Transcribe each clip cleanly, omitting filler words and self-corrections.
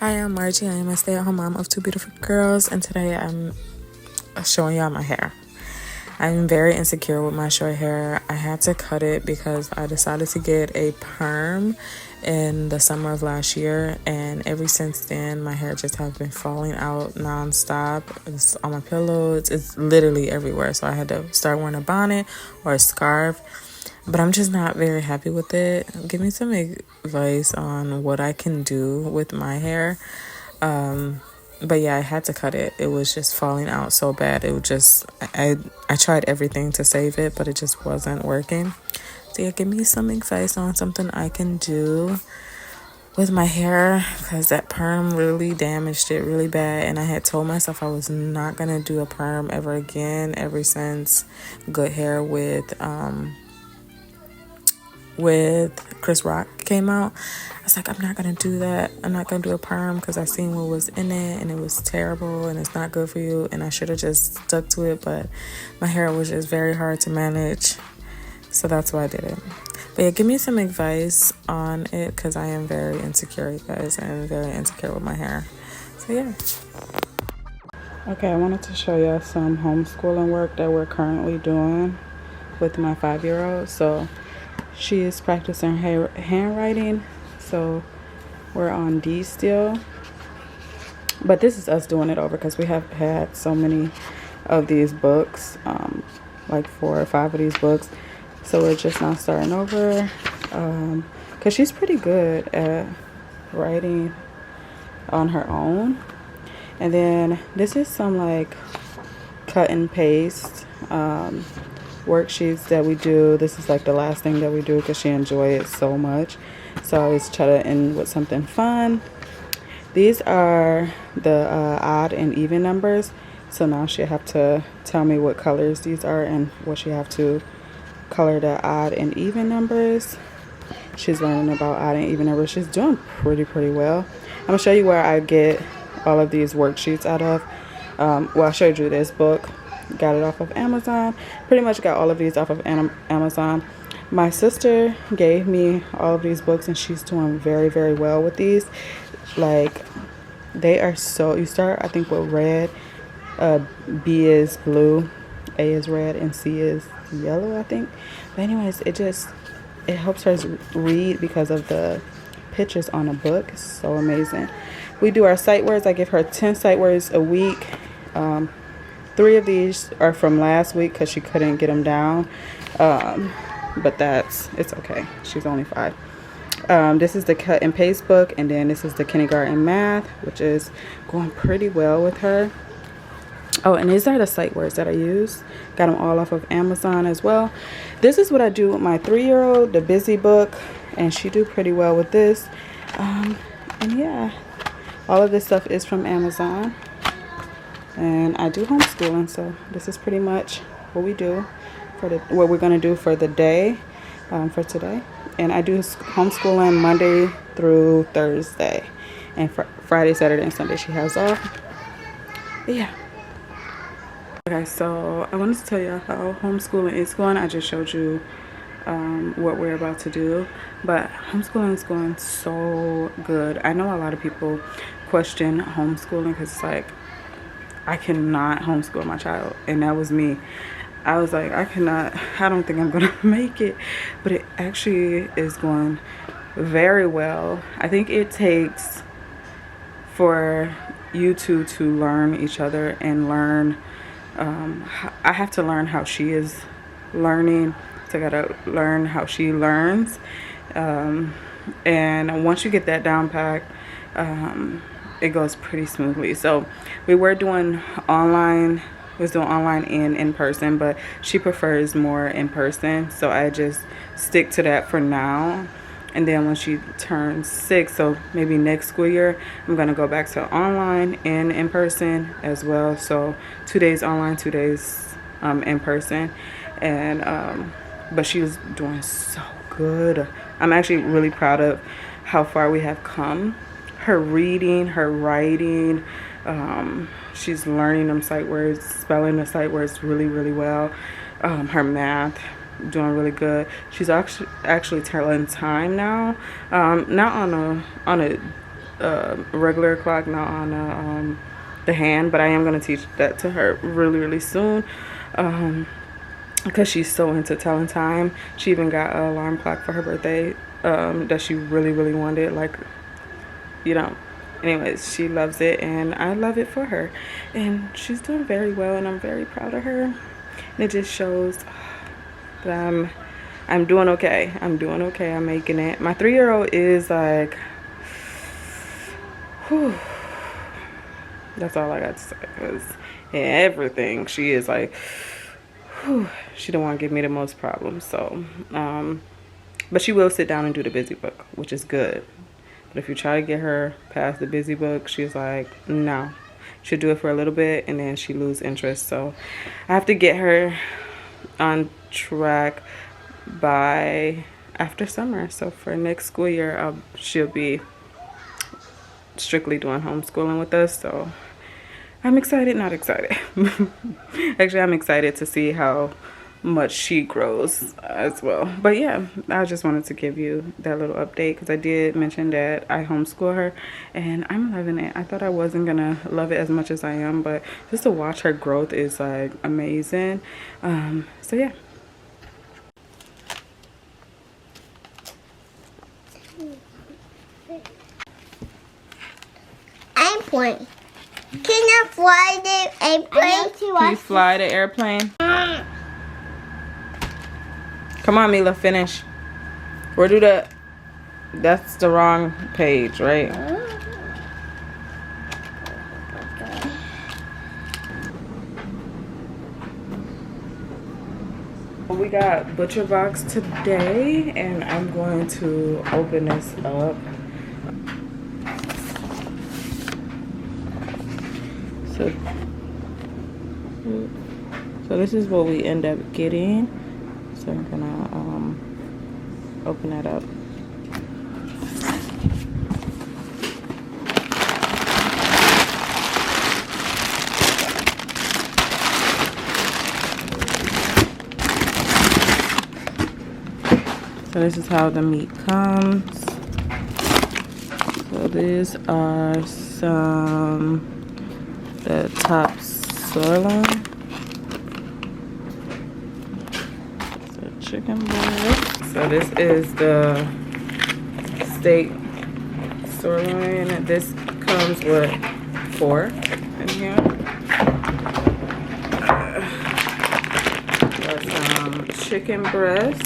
Hi, I'm Margie. I am a stay-at-home mom of two beautiful girls, and today I'm showing y'all my hair. I'm very insecure with my short hair. I had to cut it because I decided to get a perm in the summer of last year, and ever since then my hair just has been falling out non-stop. It's on my pillows. It's literally everywhere, so I had to start wearing a bonnet or a scarf. But I'm just not very happy with it. Give me some advice on what I can do with my hair. But yeah, I had to cut it. It was just falling out so bad. It was just, I tried everything to save it, but it just wasn't working. So yeah, give me some advice on something I can do with my hair, because that perm really damaged it really bad. And I had told myself I was not going to do a perm ever again ever since Good Hair with Chris Rock came out. I was like, I'm not gonna do that. I'm not gonna do a perm because I seen what was in it and it was terrible and it's not good for you, and I should have just stuck to it, but my hair was just very hard to manage, so that's why I did it. But yeah, give me some advice on it because I am very insecure, you guys. I am very insecure with my hair. So yeah. Okay, I wanted to show you some homeschooling work that we're currently doing with my 5-year-old. So she is practicing handwriting, so we're on D still. But this is us doing it over because we have had so many of these books, like 4 or 5 of these books. So we're just now starting over because she's pretty good at writing on her own. And then this is some like cut and paste worksheets that we do. This is like the last thing that we do because she enjoys it so much. So I always try to end with something fun. These are the odd and even numbers. So now she'll have to tell me what colors these are and what she have to color the odd and even numbers. She's learning about odd and even numbers. She's doing pretty well. I'm gonna show you where I get all of these worksheets out of. Well, I showed you this book. Got it off of Amazon. Pretty much got all of these off of Amazon. My sister gave me all of these books and she's doing very well with these. Like, they are so, you start I think with red, B is blue, A is red, and C is yellow, I think. But anyways, it helps her read because of the pictures on a book. It's so amazing. We do our sight words. I give her 10 sight words a week. 3 of these are from last week because she couldn't get them down, but it's okay. She's only 5. This is the cut and paste book, and then this is the kindergarten math, which is going pretty well with her. Oh, and these are the sight words that I use. Got them all off of Amazon as well. This is what I do with my 3-year-old, the busy book, and she do pretty well with this. And yeah, all of this stuff is from Amazon. And I do homeschooling, so this is pretty much what we do what we're going to do for the day, for today. And I do homeschooling Monday through Thursday, and Friday, Saturday, and Sunday she has off. But yeah. Okay, so I wanted to tell you how homeschooling is going. I just showed you what we're about to do, but homeschooling is going so good. I know a lot of people question homeschooling because it's like, I cannot homeschool my child, and that was me. I was like, I don't think I'm gonna make it, but it actually is going very well. I think it takes for you two to learn each other and learn. I have to learn how she is learning, so I gotta learn how she learns, and once you get that down packed, it goes pretty smoothly. So we were doing online, and in person, but she prefers more in person, so I just stick to that for now. And then when she turns 6, so maybe next school year, I'm gonna go back to online and in person as well. So 2 days online, 2 days in person. And but she was doing so good. I'm actually really proud of how far we have come. Her reading, her writing, she's learning them sight words, spelling the sight words really well. Her math, doing really good. She's actually telling time now, not on a regular clock, not on the hand, but I am going to teach that to her really soon, because she's so into telling time. She even got an alarm clock for her birthday that she really wanted, like, you know. Anyways, she loves it, and I love it for her, and she's doing very well, and I'm very proud of her. And it just shows that I'm doing okay. I'm doing okay. I'm making it. My 3-year-old is like, whew, that's all I got to say, because in everything she is like, whew, she don't want to give me the most problems. So but she will sit down and do the busy book, which is good. But if you try to get her past the busy book, she's like, no. She'll do it for a little bit, and then she lose interest. So I have to get her on track by after summer. So for next school year, she'll be strictly doing homeschooling with us. So I'm excited, not excited. Actually, I'm excited to see how much she grows as well. But yeah, I just wanted to give you that little update, because I did mention that I homeschool her, and I'm loving it. I thought I wasn't gonna love it as much as I am, but just to watch her growth is like amazing. So yeah. Airplane. Can I fly the airplane? Can you fly the airplane? Come on, Mila, finish. Where do that's the wrong page, right? We got Butcher Box today, and I'm going to open this up. So this is what we end up getting. So I'm gonna open that up. So this is how the meat comes. So these are the top sirloin. Chicken breast. So this is the steak sirloin. This comes with 4 in here. Got some chicken breast.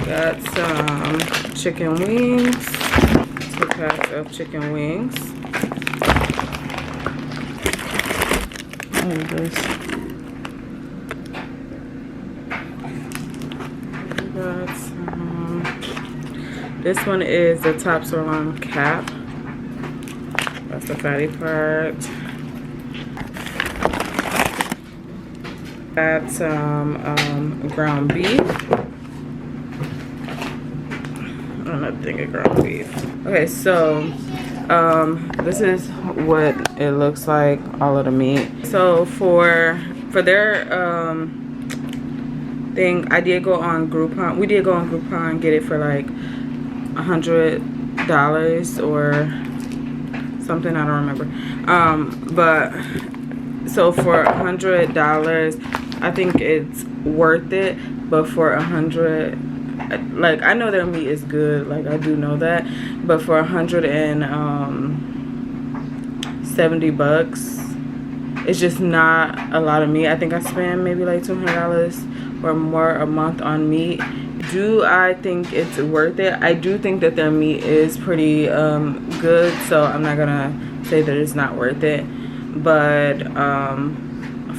Got some chicken wings. 2 packs of chicken wings. And this. This one is the top sirloin cap. That's the fatty part. Got some ground beef. Another thing of ground beef. Okay, so this is what it looks like, all of the meat. So for their thing, I did go on Groupon. We did go on Groupon and get it for like $100 or something, I don't remember. But so for $100, I think it's worth it. But for $100, like, I know their meat is good, like I do know that, but for $170, it's just not a lot of meat. I think I spend maybe like $200 or more a month on meat. Do I think it's worth it? I do think that their meat is pretty good, so I'm not gonna say that it's not worth it. But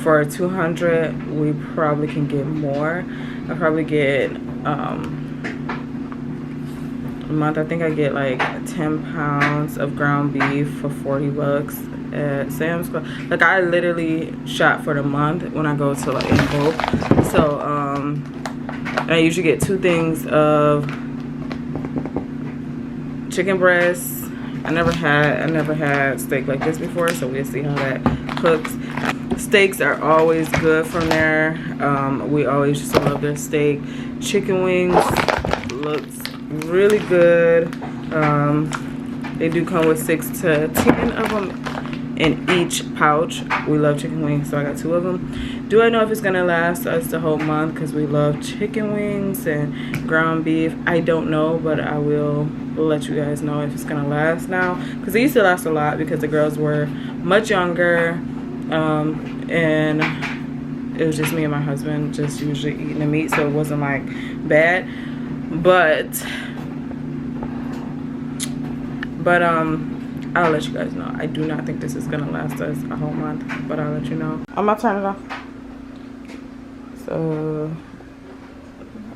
for $200, we probably can get more. I probably get a month. I think I get like 10 pounds of ground beef for $40 at Sam's Club. Like, I literally shop for the month when I go to like in bulk. So I usually get 2 things of chicken breast. I never had steak like this before, so we'll see how that cooks. Steaks are always good from there. We always just love their steak. Chicken wings looks really good. They do come with 6 to 10 of them in each pouch. We love chicken wings, so I got 2 of them. Do I know if it's gonna last us the whole month? Because we love chicken wings and ground beef. I don't know, but I will let you guys know if it's gonna last now. Because it used to last a lot because the girls were much younger, and it was just me and my husband just usually eating the meat, so it wasn't like bad. But I'll let you guys know. I do not think this is gonna last us a whole month, but I'll let you know. I'm gonna turn it off. So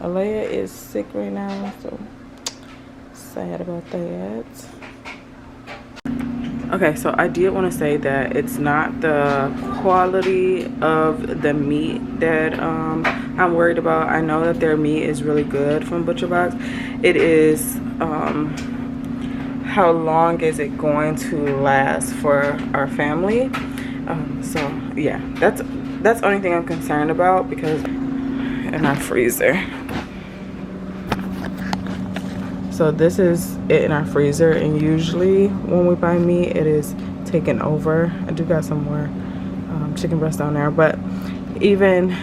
Alea is sick right now, so sad about that. Okay, so I did want to say that it's not the quality of the meat that I'm worried about. I know that their meat is really good from ButcherBox. It is how long is it going to last for our family? So yeah, that's the only thing I'm concerned about, because in our freezer. So this is it in our freezer, and usually when we buy meat, it is taken over. I do got some more chicken breast down there, but even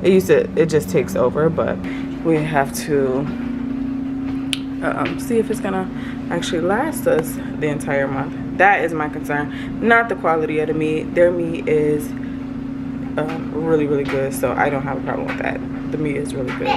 it just takes over. But we have to see if it's gonna actually last us the entire month. That is my concern, not the quality of the meat. Their meat is really, really good, so I don't have a problem with that. The meat is really good.